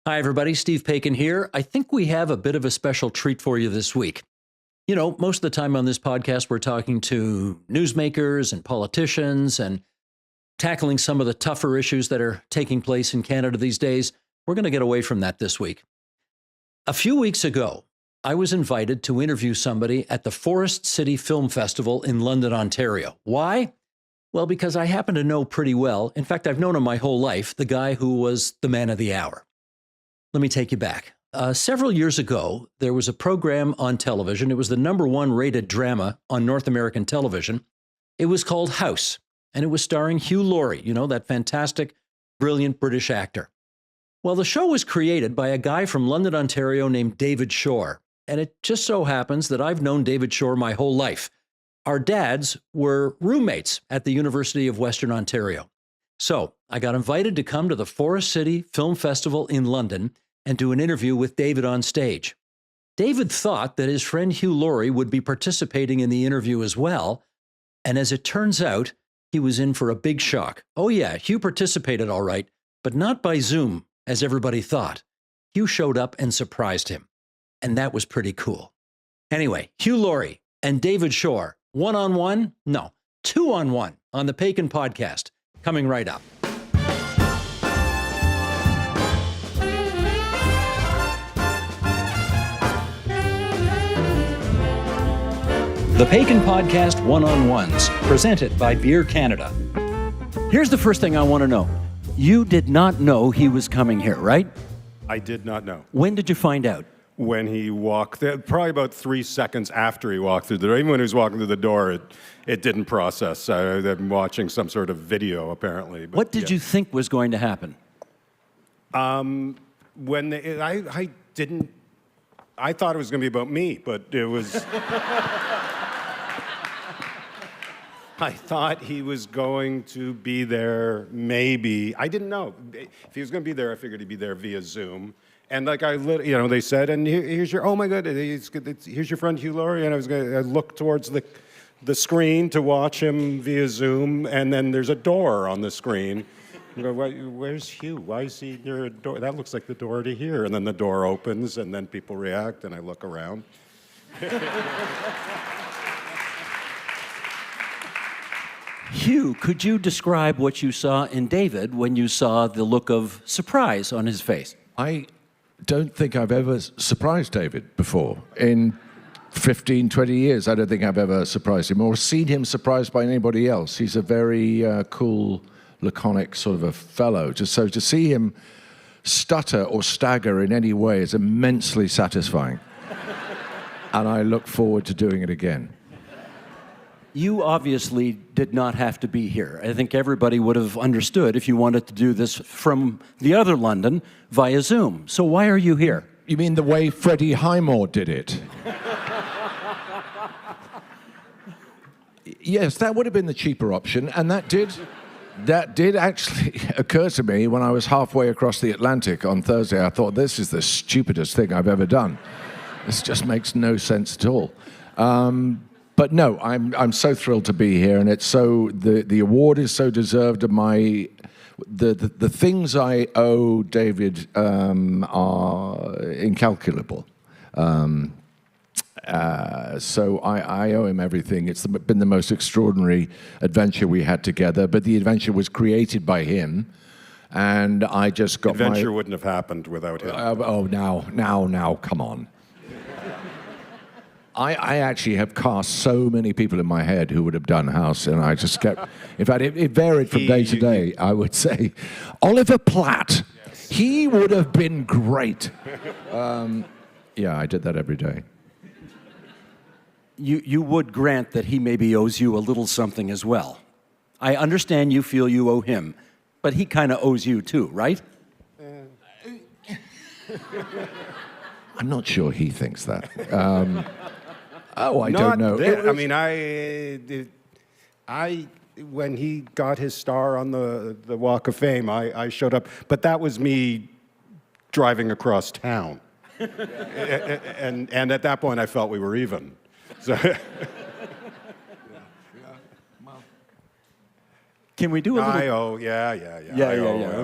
Hi, everybody. Steve Paikin here. I think we have a bit of a special treat for you this week. You know, most of the time on this podcast, we're talking to newsmakers and politicians and tackling some of the tougher issues that are taking place in Canada these days. We're going to get away from that this week. A few weeks ago, I was invited to interview somebody at the Forest City Film Festival in London, Ontario. Why? Well, because I happen to know pretty well, in fact, I've known him my whole life, the guy who was the man of the hour. Let me take you back. Several years ago, there was a program on television. It was the #1 rated drama on North American television. It was called House, and it was starring Hugh Laurie, you know, that fantastic, brilliant British actor. Well, the show was created by a guy from London, Ontario named David Shore, and it just so happens that I've known David Shore my whole life. Our dads were roommates at the University of Western Ontario. So I got invited to come to the Forest City Film Festival in London and do an interview with David on stage. David thought that his friend Hugh Laurie would be participating in the interview as well, and as it turns out, he was in for a big shock. Oh yeah, Hugh participated all right, but not by Zoom, as everybody thought. Hugh showed up and surprised him, and that was pretty cool. Anyway, Hugh Laurie and David Shore, one-on-one? No, two-on-one on the Paikin Podcast. Coming right up. The Paikin Podcast One-on-Ones, presented by Beer Canada. Here's the first thing I want to know. You did not know he was coming here, right? I did not know. When did you find out? When he walked, probably about 3 seconds after he walked through the door. Even when he was walking through the door, it didn't process. I'm watching some sort of video, apparently. But what did you think was going to happen? I thought it was going to be about me, but it was... I thought he was going to be there, maybe. I didn't know. If he was going to be there, I figured he'd be there via Zoom. And like they said, and here's your, oh my God, here's your friend Hugh Laurie. And I looked towards the screen to watch him via Zoom, and then there's a door on the screen. I go, where's Hugh? Why is he near a door? That looks like the door to here. And then the door opens, and then people react, and I look around. Hugh, could you describe what you saw in David when you saw the look of surprise on his face? I don't think I've ever surprised David before. In 15, 20 years, I don't think I've ever surprised him or seen him surprised by anybody else. He's a very cool, laconic sort of a fellow. So to see him stutter or stagger in any way is immensely satisfying. And I look forward to doing it again. You obviously did not have to be here. I think everybody would have understood if you wanted to do this from the other London via Zoom. So why are you here? You mean the way Freddie Highmore did it? Yes, that would have been the cheaper option, and that did actually occur to me when I was halfway across the Atlantic on Thursday. I thought, this is the stupidest thing I've ever done. This just makes no sense at all. But no, I'm so thrilled to be here, and it's so the award is so deserved. Of the things I owe David are incalculable. So I owe him everything. It's been the most extraordinary adventure we had together. But the adventure was created by him, and I just got adventure wouldn't have happened without him. Now, come on. I actually have cast so many people in my head who would have done House, and I just kept... In fact, it varied from day to day. I would say, Oliver Platt, he would have been great. Yeah, I did that every day. You would grant that he maybe owes you a little something as well. I understand you feel you owe him, but he kind of owes you too, right? I'm not sure he thinks that. I don't know. When he got his star on the Walk of Fame, I showed up. But that was me driving across town. and at that point, I felt we were even. So Can we do a little... Yeah.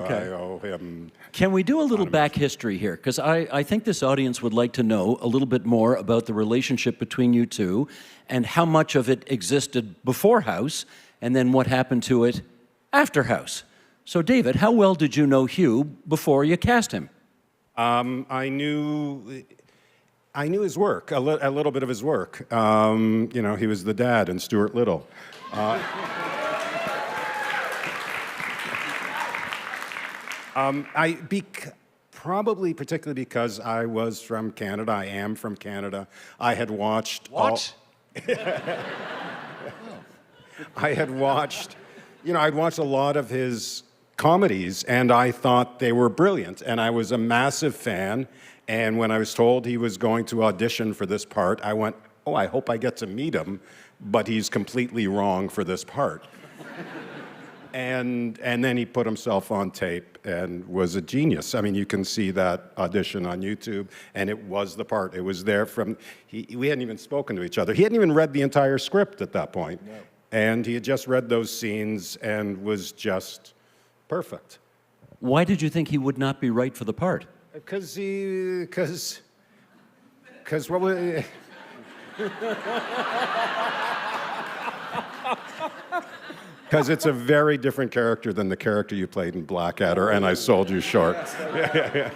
Okay. I owe him. Can we do a little back history here? Because I think this audience would like to know a little bit more about the relationship between you two and how much of it existed before House and then what happened to it after House. So, David, how well did you know Hugh before you cast him? I knew his work, a little bit of his work. He was the dad in Stuart Little. Probably particularly because I was from Canada. I am from Canada. I had watched... What? I'd watched a lot of his comedies, and I thought they were brilliant, and I was a massive fan, and when I was told he was going to audition for this part, I went, oh, I hope I get to meet him, but he's completely wrong for this part. And then he put himself on tape and was a genius. I mean, you can see that audition on YouTube, and it was the part. It was there from, we hadn't even spoken to each other. He hadn't even read the entire script at that point. No. And he had just read those scenes and was just perfect. Why did you think he would not be right for the part? Because what was... Because it's a very different character than the character you played in Blackadder, and I sold you short. Okay.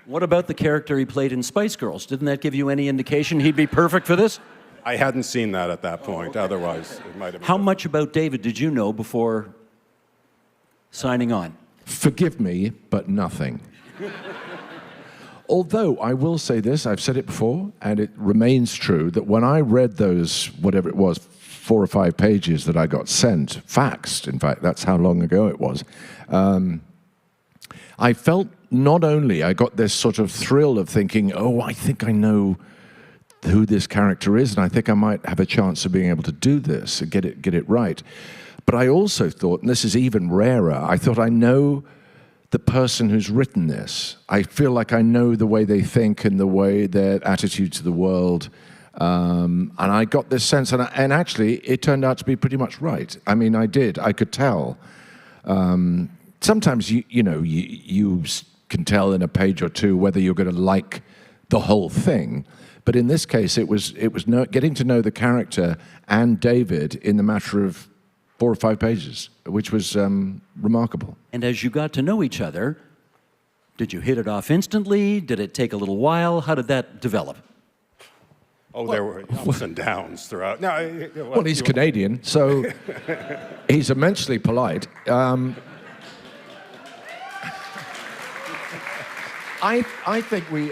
What about the character he played in Spice Girls? Didn't that give you any indication he'd be perfect for this? I hadn't seen that at that point. Okay. Otherwise, it might have been. How much about David did you know before signing on? Forgive me, but nothing. Although I will say this, I've said it before, and it remains true, that when I read those, whatever it was, 4 or 5 pages that I got sent, faxed, in fact, that's how long ago it was, I felt not only I got this sort of thrill of thinking, oh, I think I know who this character is, and I think I might have a chance of being able to do this and get it right. But I also thought, and this is even rarer, I thought I know the person who's written this. I feel like I know the way they think and the way their attitude to the world. And I got this sense, and actually, it turned out to be pretty much right. I mean, I could tell. Sometimes you can tell in a page or two whether you're going to like the whole thing. But in this case, it was getting to know the character and David in the matter of 4 or 5 pages, which was remarkable. And as you got to know each other, did you hit it off instantly? Did it take a little while? How did that develop? Oh, there were ups and downs throughout. No, well, he's Canadian, so he's immensely polite. I think we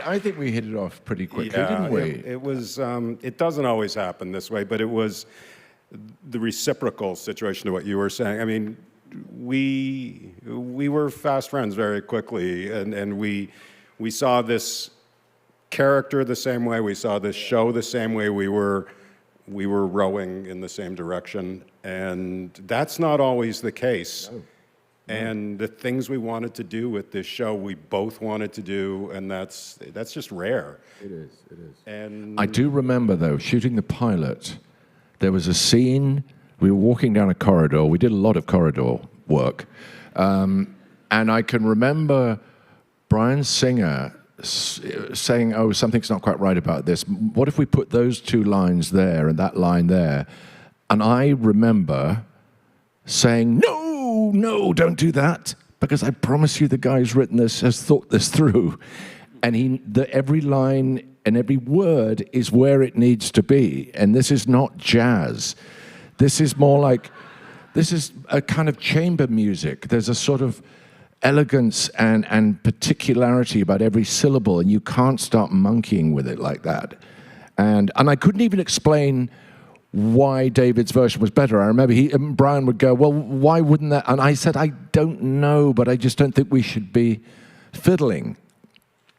hit it off pretty quickly, didn't we? It was. It doesn't always happen this way, but it was the reciprocal situation to what you were saying. I mean, we were fast friends very quickly, and we saw this character the same way. We saw this show the same way. We were rowing in the same direction, and that's not always the case. No. And the things we wanted to do with this show, we both wanted to do, and that's just rare. It is. And I do remember, though, shooting the pilot, there was a scene, we were walking down a corridor, we did a lot of corridor work, and I can remember Bryan Singer saying, oh, something's not quite right about this. What if we put those 2 lines there and that line there? And I remember saying, no, don't do that, because I promise you the guy who's written this has thought this through. And every line and every word is where it needs to be. And this is not jazz. This is more like, this is a kind of chamber music. There's a sort of elegance and particularity about every syllable, and you can't start monkeying with it like that. And I couldn't even explain why David's version was better. I remember Bryan would go, well, why wouldn't that? And I said, I don't know, but I just don't think we should be fiddling.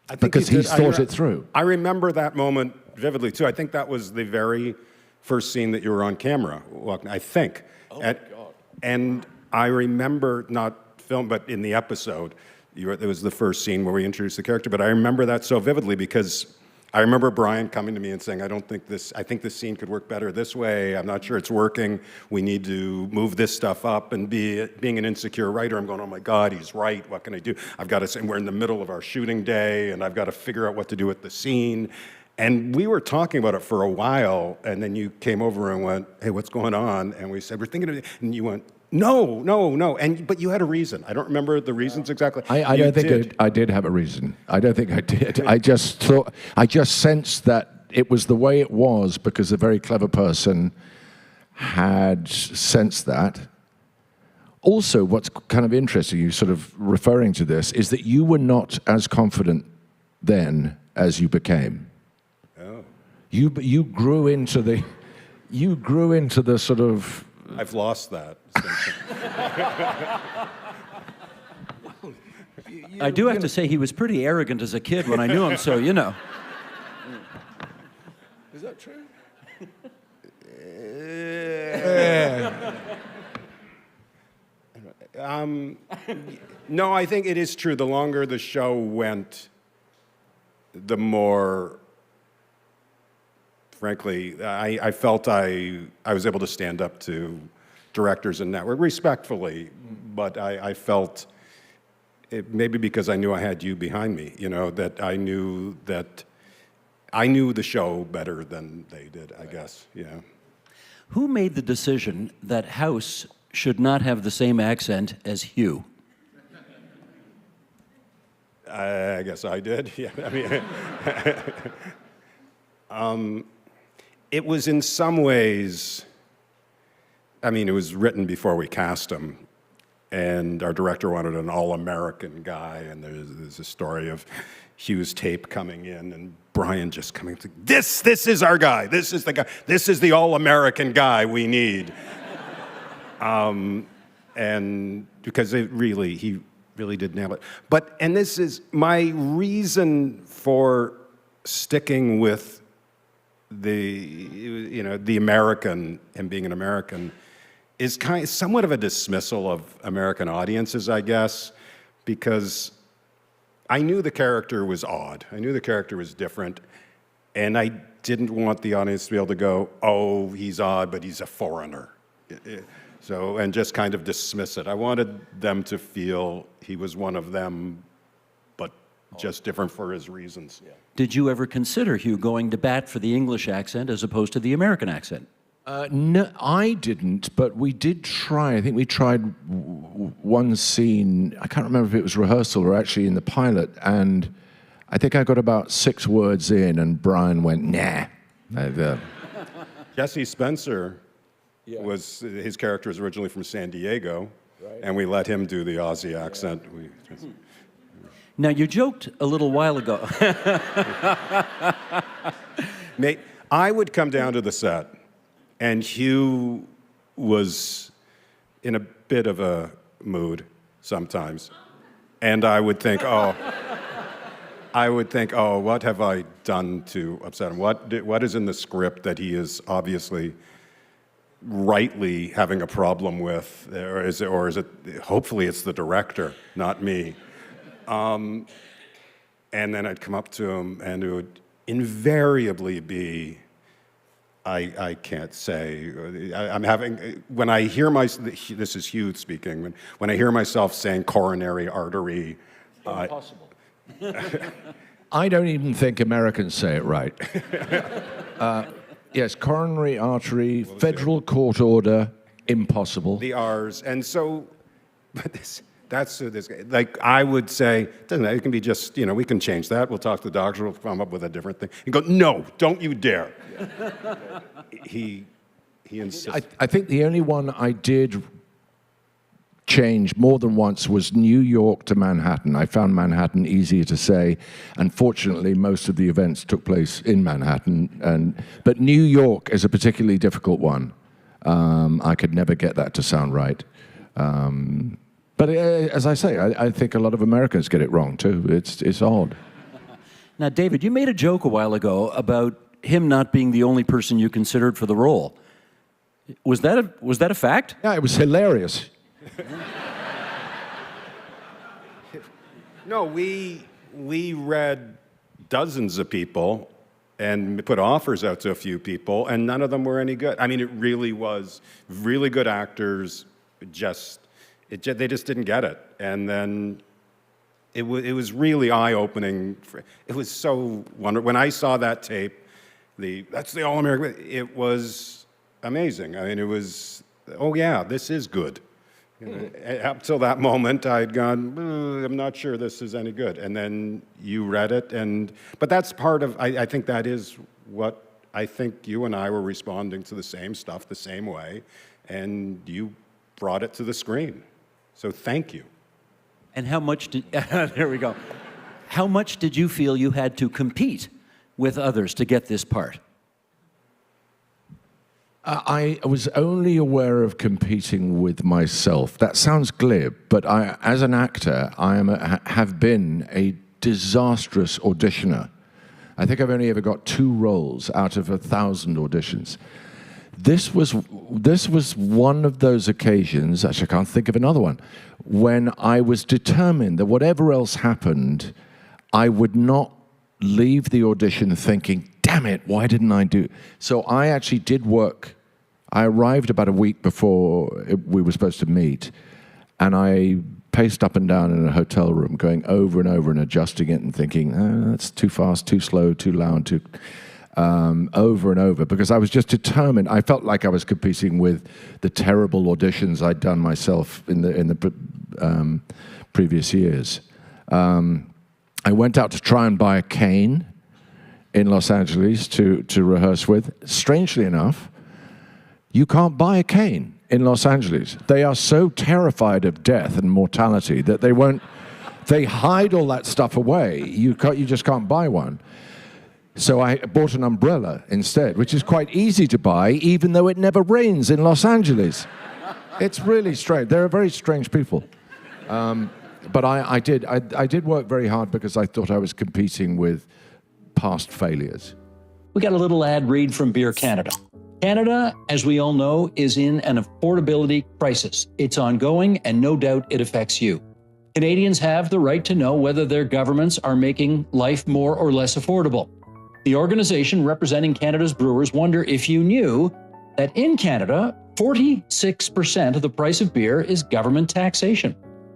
I think because he's thought it through. I remember that moment vividly, too. I think that was the very first scene that you were on camera, I think. Oh, my God. And I remember, not film, but in the episode, it was the first scene where we introduced the character, but I remember that so vividly because I remember Brian coming to me and saying, I think this scene could work better this way. I'm not sure it's working. We need to move this stuff up. And being an insecure writer, I'm going, oh my God, he's right. What can I do? And we're in the middle of our shooting day, and I've got to figure out what to do with the scene. And we were talking about it for a while, and then you came over and went, hey, what's going on? And we said, we're thinking of it. And you went, no. But you had a reason. I don't remember the reasons exactly. I don't think I did have a reason. I don't think I did. I just sensed that it was the way it was because a very clever person had sensed that. Also, what's kind of interesting, you sort of referring to this, is that you were not as confident then as you became. Oh. You grew into the sort of. I've lost that. I do have to say he was pretty arrogant as a kid when I knew him, so you know. Is that true? No, I think it is true. The longer the show went, the more, frankly, I felt I was able to stand up to directors and network respectfully, but I felt, maybe because I knew I had you behind me, that I knew the show better than they did, I guess, yeah. Who made the decision that House should not have the same accent as Hugh? I guess I did, yeah. I mean, it was in some ways, it was written before we cast him, and our director wanted an all-American guy, and there's a story of Hugh's tape coming in, and Brian just coming to, this is our guy, this is the guy, this is the all-American guy we need. And because he really did nail it. And this is my reason for sticking with the American and being an American is somewhat of a dismissal of American audiences, I guess, because I knew the character was odd. I knew the character was different, and I didn't want the audience to be able to go, oh, he's odd, but he's a foreigner. And just kind of dismiss it. I wanted them to feel he was one of them, but just different for his reasons. Yeah. Did you ever consider, Hugh, going to bat for the English accent as opposed to the American accent? No, I didn't, but we did try. I think we tried one scene. I can't remember if it was rehearsal or actually in the pilot, and I think I got about 6 words in, and Brian went, nah. Jesse Spencer was, his character was originally from San Diego, right, and we let him do the Aussie accent. Yeah. Now, you joked a little while ago. Mate, I would come down to the set, and Hugh was in a bit of a mood sometimes. And I would think, oh, what have I done to upset him? What is in the script that he is obviously rightly having a problem with? Or is it hopefully it's the director, not me. And then I'd come up to him, and it would invariably be, I can't say. When I hear this is Hugh speaking, when I hear myself saying coronary artery. Impossible. I don't even think Americans say it right. Yes, coronary artery, federal court order, impossible. The R's. And so, but that's like I would say, doesn't it? It can be just, we can change that. We'll talk to the doctor. We'll come up with a different thing. And go, no, don't you dare. Yeah. He insists. I think the only one I did change more than once was New York to Manhattan. I found Manhattan easier to say. Unfortunately, most of the events took place in Manhattan. But New York is a particularly difficult one. I could never get that to sound right. But as I say, I think a lot of Americans get it wrong too. It's odd. Now, David, you made a joke a while ago about him not being the only person you considered for the role. Was that a fact? Yeah, it was hilarious. No, we read dozens of people, and put offers out to a few people, and none of them were any good. I mean, it really was really good actors, they just didn't get it. And then it was really eye-opening. It was so wonderful. When I saw that tape, that's the All-American, it was amazing. I mean, it was, oh yeah, this is good. Up till that moment, I'd gone, I'm not sure this is any good. And then you read it, but that's part of, I think that is what, I think you and I were responding to the same stuff the same way, and you brought it to the screen. So thank you. And how much did, there we go. How much did you feel you had to compete with others to get this part? I was only aware of competing with myself. That sounds glib, but as an actor, have been a disastrous auditioner. I think I've only ever got 2 roles out of 1,000 auditions. This was one of those occasions, actually I can't think of another one, when I was determined that whatever else happened, I would not leave the audition thinking, damn it, why didn't I do? So I actually did work. I arrived about a week before we were supposed to meet, and I paced up and down in a hotel room, going over and over and adjusting it and thinking, that's too fast, too slow, too loud, over and over, because I was just determined. I felt like I was competing with the terrible auditions I'd done myself in the previous years. I went out to try and buy a cane in Los Angeles to rehearse with. Strangely enough, you can't buy a cane in Los Angeles. They are so terrified of death and mortality that they hide all that stuff away. You just can't buy one. So I bought an umbrella instead, which is quite easy to buy, even though it never rains in Los Angeles. It's really strange. They're very strange people. But I did work very hard because I thought I was competing with past failures. We got a little ad read from Beer Canada. Canada, as we all know, is in an affordability crisis. It's ongoing, and no doubt it affects you. Canadians have the right to know whether their governments are making life more or less affordable. The organization representing Canada's brewers wonder if you knew that in Canada, 46% of the price of beer is government taxation.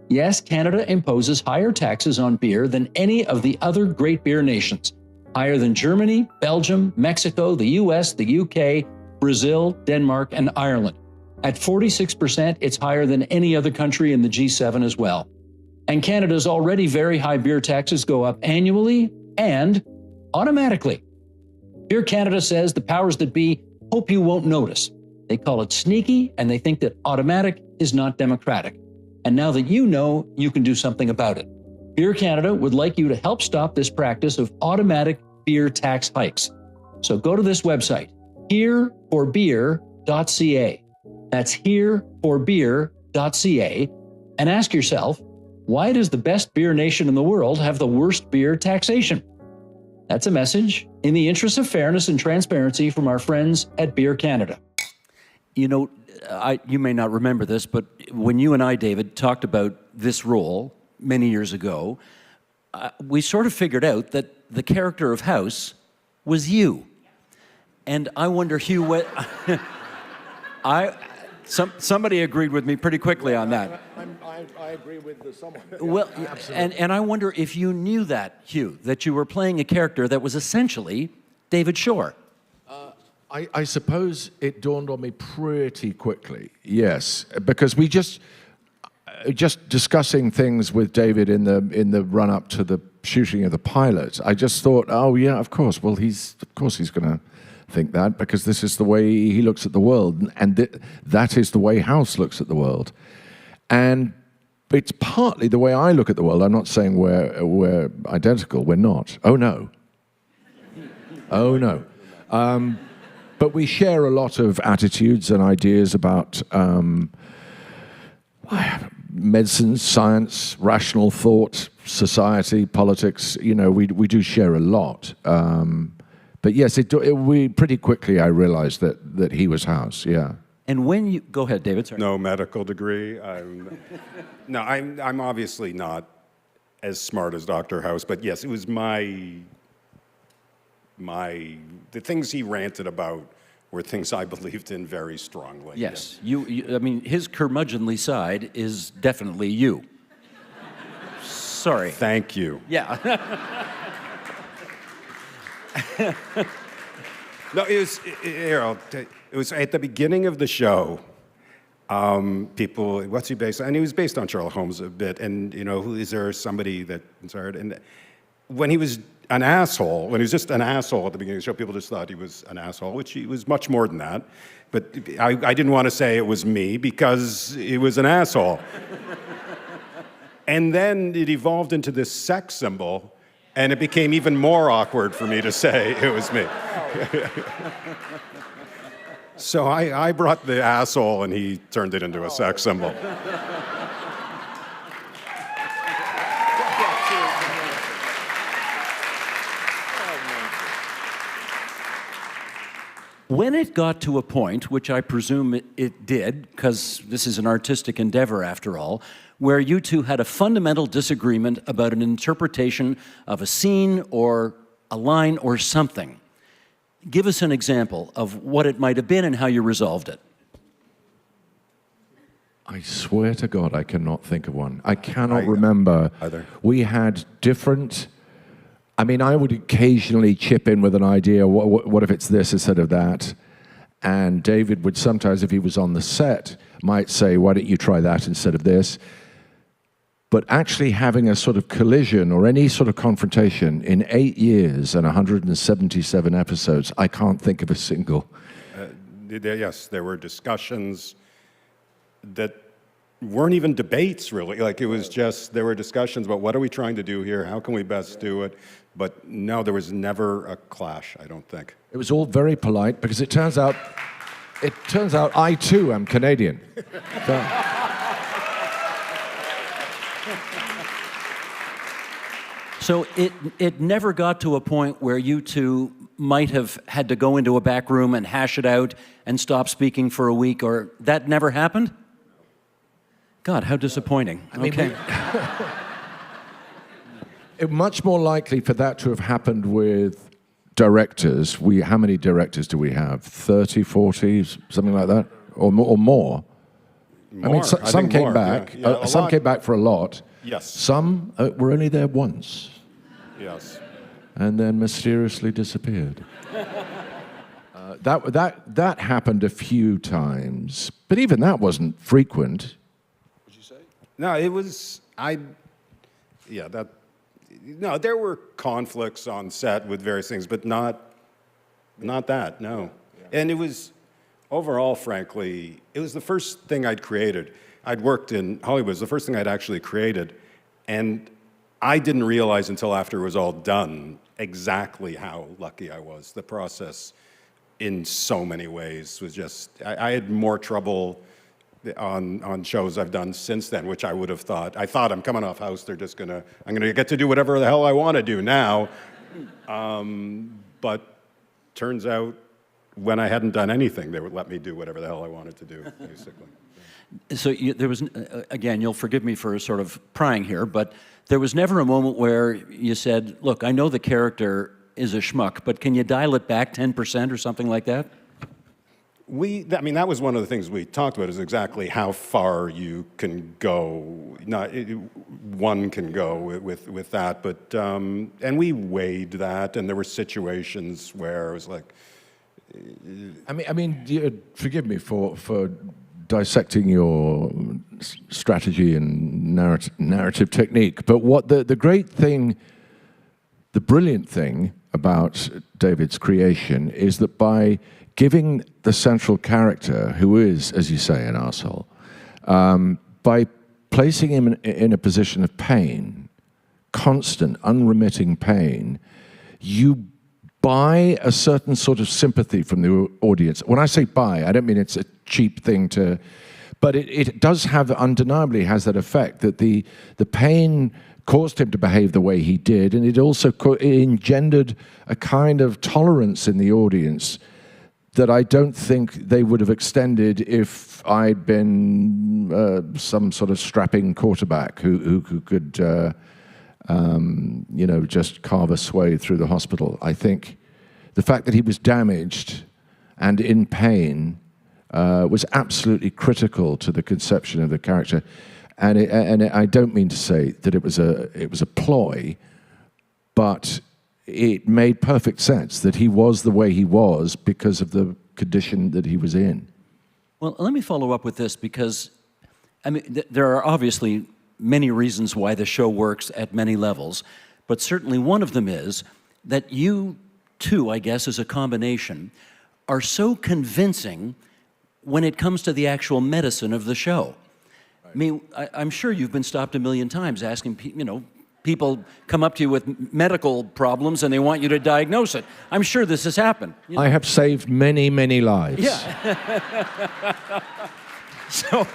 Yes, Canada imposes higher taxes on beer than any of the other great beer nations. Higher than Germany, Belgium, Mexico, the US, the UK, Brazil, Denmark, and Ireland. At 46%, it's higher than any other country in the G7 as well. And Canada's already very high beer taxes go up annually and automatically. Beer Canada says the powers that be hope you won't notice. They call it sneaky, and they think that automatic is not democratic. And now that you know, you can do something about it. Beer Canada would like you to help stop this practice of automatic beer tax hikes. So go to this website, hereforbeer.ca. That's hereforbeer.ca, and ask yourself, why does the best beer nation in the world have the worst beer taxation? That's a message in the interest of fairness and transparency from our friends at Beer Canada. You know, you may not remember this, but when you and I, David, talked about this role many years ago, we sort of figured out that the character of House was you. And I wonder, Hugh, somebody agreed with me pretty quickly on that. I agree with someone. Well, and I wonder if you knew that, Hugh, that you were playing a character that was essentially David Shore. I suppose it dawned on me pretty quickly, yes, because we just discussing things with David in the run-up to the shooting of the pilot. I just thought, oh yeah, of course. Well, he's going to think that because this is the way he looks at the world, and that is the way House looks at the world, and it's partly the way I look at the world. I'm not saying we're identical. We're not. Oh no. Oh no. But we share a lot of attitudes and ideas about medicine, science, rational thought, society, politics. You know, we do share a lot. But yes, we pretty quickly I realized that he was House. Yeah. And when you go ahead, David. Sorry. No medical degree. I'm obviously not as smart as Dr. House, but yes, it was my the things he ranted about were things I believed in very strongly. Yes. I mean, his curmudgeonly side is definitely you. Sorry. Thank you. Yeah. No, it was at the beginning of the show. People, what's he based on? And he was based on Sherlock Holmes a bit. And, is there somebody that inspired? And when he was an asshole, when he was just an asshole at the beginning of the show, people just thought he was an asshole, which he was much more than that. But I didn't want to say it was me because he was an asshole. And then it evolved into this sex symbol, and it became even more awkward for me to say it was me. So I brought the asshole, and he turned it into a sex symbol. When it got to a point, which I presume it did, because this is an artistic endeavor after all, where you two had a fundamental disagreement about an interpretation of a scene or a line or something, give us an example of what it might have been and how you resolved it. I swear to God, I cannot think of one. I cannot remember. Either. We had different... I mean, I would occasionally chip in with an idea, what if it's this instead of that? And David would sometimes, if he was on the set, might say, why don't you try that instead of this? But actually having a sort of collision or any sort of confrontation in 8 years and 177 episodes, I can't think of a single. Yes, there were discussions that weren't even debates, really. Like, it was just, there were discussions about what are we trying to do here? How can we best do it? But no, there was never a clash, I don't think. It was all very polite because it turns out I too am Canadian. So it never got to a point where you two might have had to go into a back room and hash it out and stop speaking for a week, or that never happened? God, how disappointing. I mean, okay. It's much more likely for that to have happened with directors. How many directors do we have? 30, 40, something like that? Or more? I mean, some came back. Yeah, some came back for a lot. Yes. Some were only there once. Yes. And then mysteriously disappeared. That happened a few times, but even that wasn't frequent. No, it was, no, there were conflicts on set with various things, but not that, no. Yeah. And it was, overall, frankly, it was the first thing I'd created. I'd worked in Hollywood, it was the first thing I'd actually created, and I didn't realize until after it was all done exactly how lucky I was. The process, in so many ways, was just, I had more trouble on shows I've done since then, which I would have thought. I thought I'm coming off House, I'm gonna get to do whatever the hell I want to do now. But turns out when I hadn't done anything, they would let me do whatever the hell I wanted to do, basically. So there was, again, you'll forgive me for sort of prying here, but there was never a moment where you said, look, I know the character is a schmuck, but can you dial it back 10% or something like that? I mean, that was one of the things we talked about, is exactly how far you can go. One can go with that, but and we weighed that, and there were situations where it was like. I mean, forgive me for dissecting your strategy and narrative technique, but what the great thing, the brilliant thing about David's creation is that by giving the central character, who is, as you say, an arsehole, by placing him in a position of pain, constant, unremitting pain, you buy a certain sort of sympathy from the audience. When I say buy, I don't mean it's a cheap thing to, but it does have, undeniably has that effect, that the pain caused him to behave the way he did, and it also engendered a kind of tolerance in the audience that I don't think they would have extended if I'd been some sort of strapping quarterback who could, just carve a sway through the hospital. I think the fact that he was damaged and in pain was absolutely critical to the conception of the character. And I don't mean to say that it was a ploy, but it made perfect sense that he was the way he was because of the condition that he was in. Well, let me follow up with this because, I mean, there are obviously many reasons why the show works at many levels, but certainly one of them is that you two, I guess, as a combination, are so convincing when it comes to the actual medicine of the show. Right. I mean, I'm sure you've been stopped a million times asking, people come up to you with medical problems and they want you to diagnose it. I'm sure this has happened. I have saved many, many lives. Yeah. So,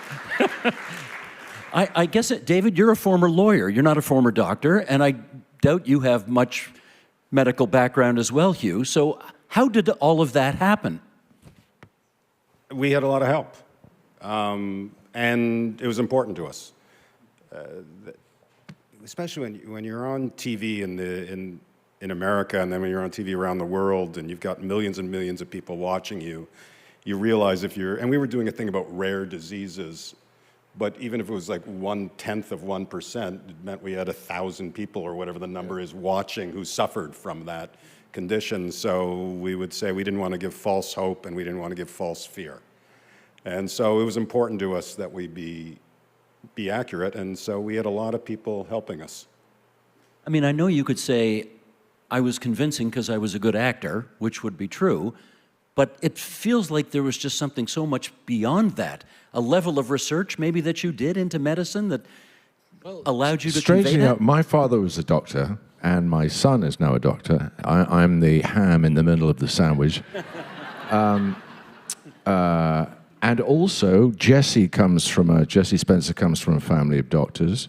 I guess, David, you're a former lawyer. You're not a former doctor, and I doubt you have much medical background as well, Hugh. So how did all of that happen? We had a lot of help, and it was important to us. Especially when you're on TV in America, and then when you're on TV around the world, and you've got millions and millions of people watching you, you realize and we were doing a thing about rare diseases, but even if it was like 1/10 of 1%, it meant we had 1,000 people or whatever the number is watching who suffered from that condition. So we would say we didn't want to give false hope and we didn't want to give false fear. And so it was important to us that we be accurate, and so we had a lot of people helping us. I mean, I know you could say I was convincing because I was a good actor, which would be true, but it feels like there was just something so much beyond that, a level of research maybe that you did into medicine that allowed you to convey that? Strangely enough, my father was a doctor, and my son is now a doctor. I'm the ham in the middle of the sandwich. And also, Jesse Spencer comes from a family of doctors.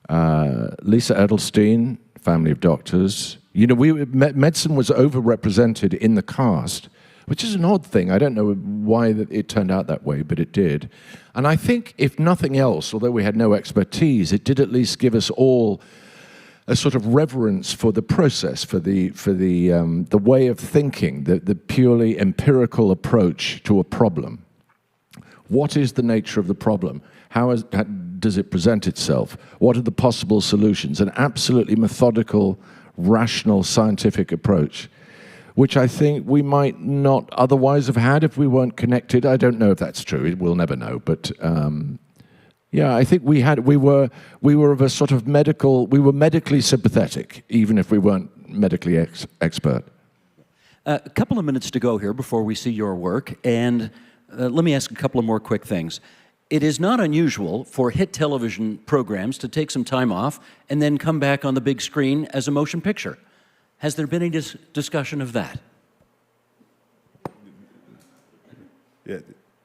Lisa Edelstein, family of doctors. Medicine was overrepresented in the cast, which is an odd thing. I don't know why it turned out that way, but it did. And I think, if nothing else, although we had no expertise, it did at least give us all a sort of reverence for the process, for the way of thinking, the purely empirical approach to a problem. What is the nature of the problem? How does it present itself? What are the possible solutions? An absolutely methodical, rational, scientific approach, which I think we might not otherwise have had if we weren't connected. I don't know if that's true. We'll never know. But yeah, I think we were of a sort of we were medically sympathetic, even if we weren't medically expert. A couple of minutes to go here before we see your work, and let me ask a couple of more quick things. It is not unusual for hit television programs to take some time off and then come back on the big screen as a motion picture. Has there been any discussion of that?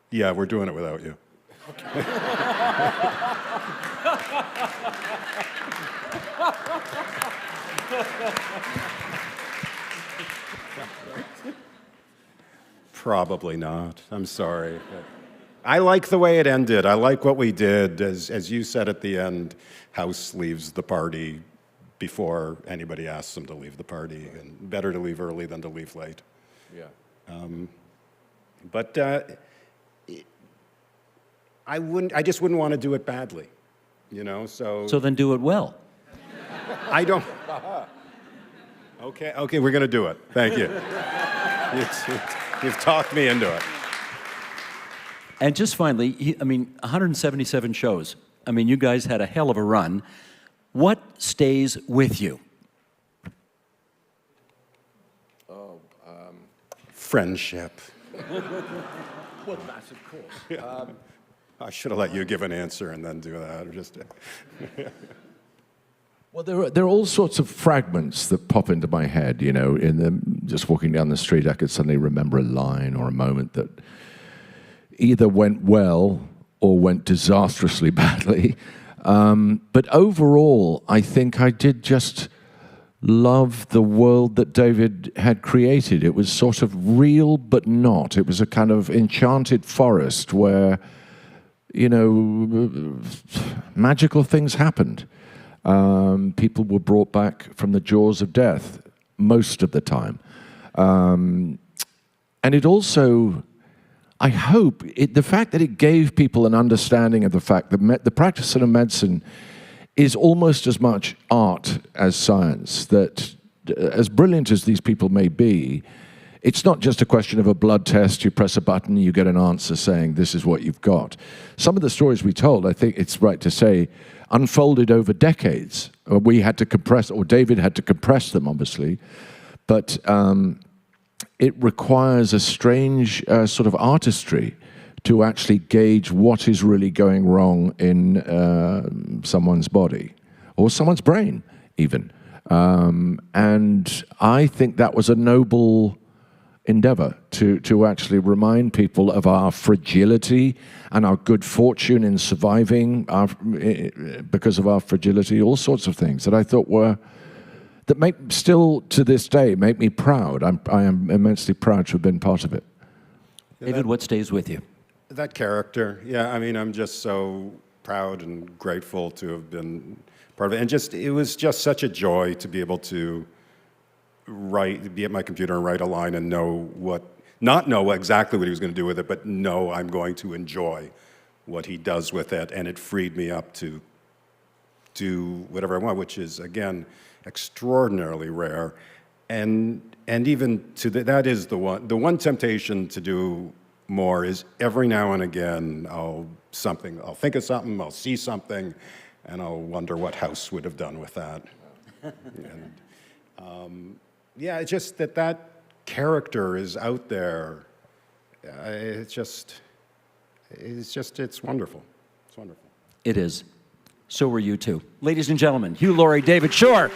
Yeah, we're doing it without you. Okay. Probably not. I'm sorry. I like the way it ended. I like what we did. As you said at the end, House leaves the party before anybody asks them to leave the party, and better to leave early than to leave late. Yeah. But I just wouldn't want to do it badly, so. So then do it well. I don't. Okay, we're going to do it. Thank you. You've talked me into it. And just finally, 177 shows. I mean, you guys had a hell of a run. What stays with you? Friendship. Well, that's of course. Yeah. I should have let you give an answer and then do that. Well, there are all sorts of fragments that pop into my head. Just walking down the street, I could suddenly remember a line or a moment that either went well or went disastrously badly. But overall, I think I did just love the world that David had created. It was sort of real, but not. It was a kind of enchanted forest where, magical things happened. People were brought back from the jaws of death most of the time. And it also, I hope, the fact that it gave people an understanding of the fact that the practice of medicine is almost as much art as science, that as brilliant as these people may be, it's not just a question of a blood test, you press a button, you get an answer saying this is what you've got. Some of the stories we told, I think it's right to say, unfolded over decades. We had to compress, or David had to compress them, obviously, but it requires a strange sort of artistry to actually gauge what is really going wrong in someone's body, or someone's brain, even. And I think that was a noble endeavor to actually remind people of our fragility and our good fortune in surviving because of our fragility, all sorts of things that I thought that make still to this day make me proud. I am immensely proud to have been part of it. David, what stays with you? That character, yeah, I mean, I'm just so proud and grateful to have been part of it. And it was just such a joy to be able to be at my computer and write a line and not know exactly what he was going to do with it, but know I'm going to enjoy what he does with it. And it freed me up to do whatever I want, which is, again, extraordinarily rare. And even that is the one temptation to do more is every now and again I'll think of something, I'll see something, and I'll wonder what House would have done with that. And, yeah, it's just that character is out there. It's wonderful. It's wonderful. It is. So were you too. Ladies and gentlemen, Hugh Laurie, David Shore.